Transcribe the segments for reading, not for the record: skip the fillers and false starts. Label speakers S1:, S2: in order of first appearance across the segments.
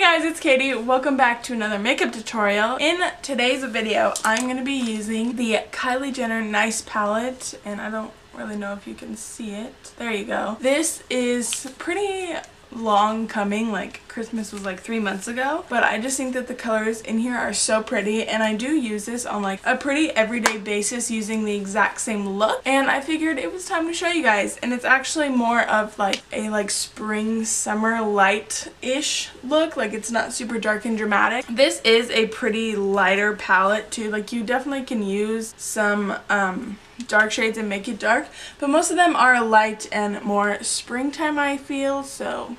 S1: guys, it's Katie. Welcome back to another makeup tutorial. In today's video, I'm going to be using the Kylie Jenner Nice Palette, and I don't really know if you can see it. There you go. This is pretty long coming, like Christmas was like 3 months ago, but I just think that the colors in here are so pretty, and I do use this on like a pretty everyday basis using the exact same look, and I figured it was time to show you guys. And it's actually more of like a spring summer light-ish look, like it's not super dark and dramatic. This is a pretty lighter palette too, like you definitely can use some dark shades and make it dark, but most of them are light and more springtime, I feel. So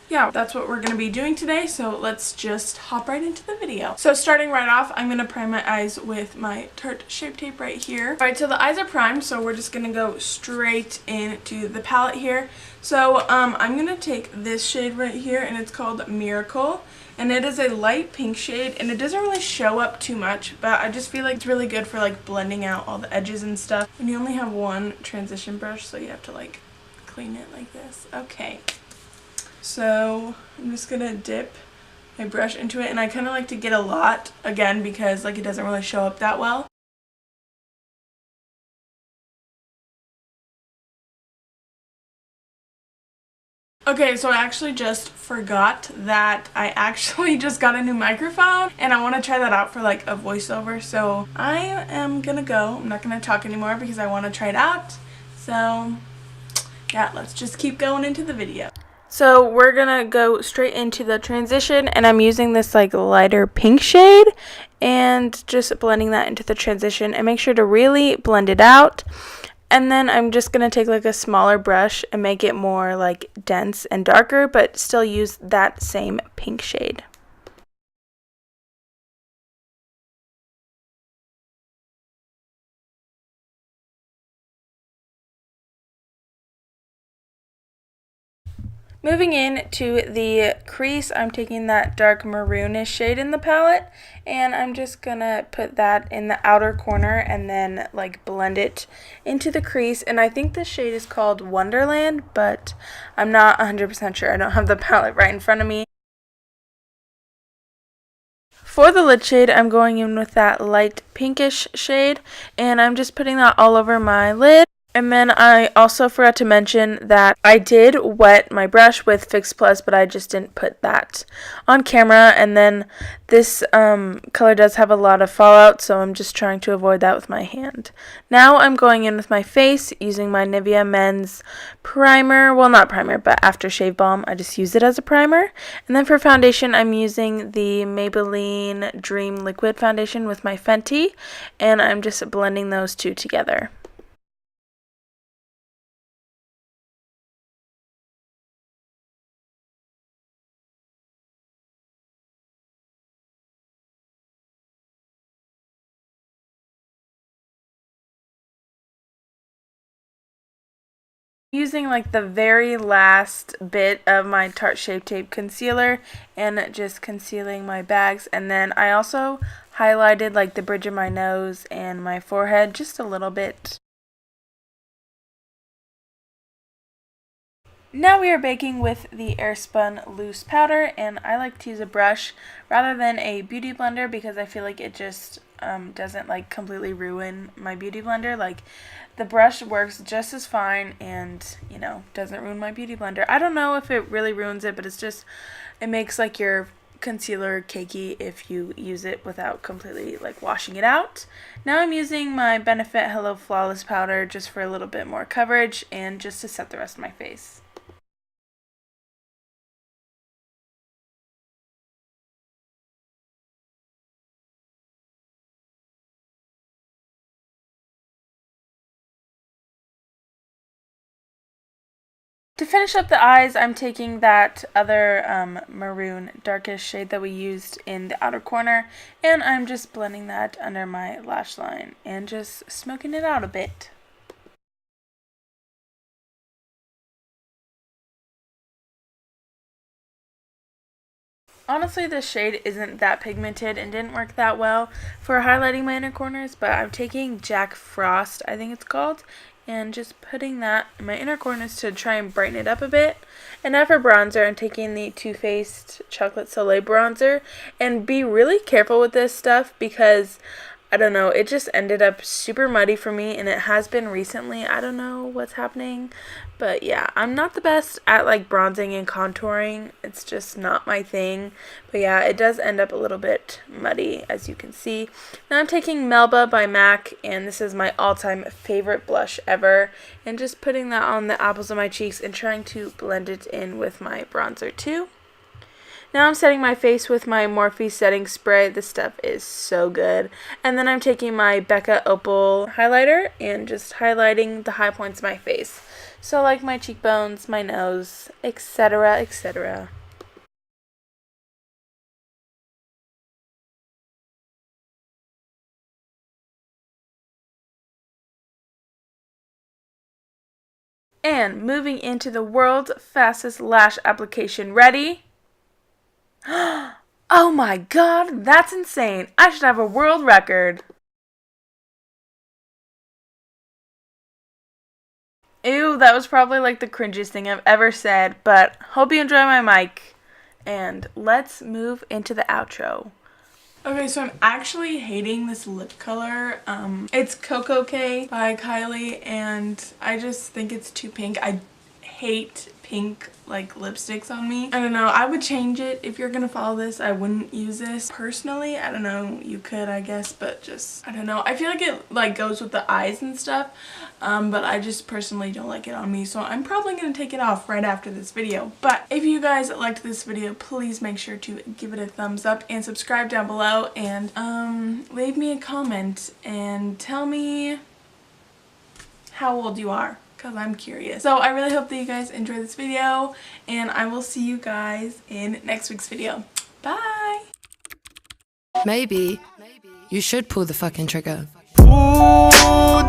S1: yeah, that's what we're going to be doing today, so let's just hop right into the video. So starting right off, I'm going to prime my eyes with my Tarte Shape Tape right here. Alright, so the eyes are primed, so we're just going to go straight into the palette here. So I'm going to take this shade right here, and it's called Miracle. And it is a light pink shade, and it doesn't really show up too much, but I just feel like it's really good for like blending out all the edges and stuff. And you only have one transition brush, so you have to like clean it like this. Okay. So I'm just gonna dip my brush into it, and I kind of like to get a lot again because like it doesn't really show up that well. Okay, so I actually just forgot that I actually just got a new microphone, and I want to try that out for like a voiceover. So I am gonna go. I'm not gonna talk anymore because I want to try it out. So yeah, let's just keep going into the video. So we're gonna go straight into the transition, and I'm using this like lighter pink shade and just blending that into the transition, and make sure to really blend it out. And then I'm just going to take like a smaller brush and make it more like dense and darker, but still use that same pink shade. Moving in to the crease, I'm taking that dark maroonish shade in the palette, and I'm just gonna put that in the outer corner and then like blend it into the crease. And I think this shade is called Wonderland, but I'm not 100% sure. I don't have the palette right in front of me. For the lid shade, I'm going in with that light pinkish shade, and I'm just putting that all over my lid. And then I also forgot to mention that I did wet my brush with Fix Plus, but I just didn't put that on camera. And then this color does have a lot of fallout, so I'm just trying to avoid that with my hand. Now I'm going in with my face using my Nivea Men's primer. Well, not primer, but aftershave balm. I just use it as a primer. And then for foundation, I'm using the Maybelline Dream Liquid Foundation with my Fenty, and I'm just blending those two together. Using like the very last bit of my Tarte Shape Tape concealer and just concealing my bags, and then I also highlighted like the bridge of my nose and my forehead just a little bit. Now we are baking with the Airspun loose powder, and I like to use a brush rather than a beauty blender because I feel like it just doesn't like completely ruin my beauty blender. Like the brush works just as fine and, you know, doesn't ruin my beauty blender. I don't know if it really ruins it, but it's just, it makes like your concealer cakey if you use it without completely like washing it out. Now I'm using my Benefit Hello Flawless powder just for a little bit more coverage and just to set the rest of my face. To finish up the eyes, I'm taking that other maroon darkish shade that we used in the outer corner, and I'm just blending that under my lash line and just smoking it out a bit. Honestly, this shade isn't that pigmented and didn't work that well for highlighting my inner corners, but I'm taking Jack Frost, I think it's called, and just putting that in my inner corners to try and brighten it up a bit. And now for bronzer, I'm taking the Too Faced Chocolate Soleil bronzer, and be really careful with this stuff because I don't know, it just ended up super muddy for me, and it has been recently. I don't know what's happening, but yeah, I'm not the best at like bronzing and contouring. It's just not my thing. But yeah, it does end up a little bit muddy, as you can see. Now I'm taking Melba by MAC, and this is my all-time favorite blush ever, and just putting that on the apples of my cheeks and trying to blend it in with my bronzer too. Now I'm setting my face with my Morphe setting spray. This stuff is so good. And then I'm taking my Becca Opal highlighter and just highlighting the high points of my face. So like my cheekbones, my nose, etc., etc. And moving into the world's fastest lash application. Ready? Oh my god, that's insane. I should have a world record. Ew, that was probably like the cringiest thing I've ever said, but hope you enjoy my mic. And let's move into the outro. Okay, so I'm actually hating this lip color. It's Coco K by KYLIE, and I just think it's too pink. I hate pink like lipsticks on me. I don't know, I would change it. If you're gonna follow this, I wouldn't use this personally. I don't know, you could I guess, but just I don't know, I feel like it like goes with the eyes and stuff, but I just personally don't like it on me, so I'm probably gonna take it off right after this video. But if you guys liked this video, please make sure to give it a thumbs up and subscribe down below, and leave me a comment and tell me how old you are, because I'm curious. So I really hope that you guys enjoy this video, and I will see you guys in next week's video. Bye!
S2: Maybe you should pull the fucking trigger. Pull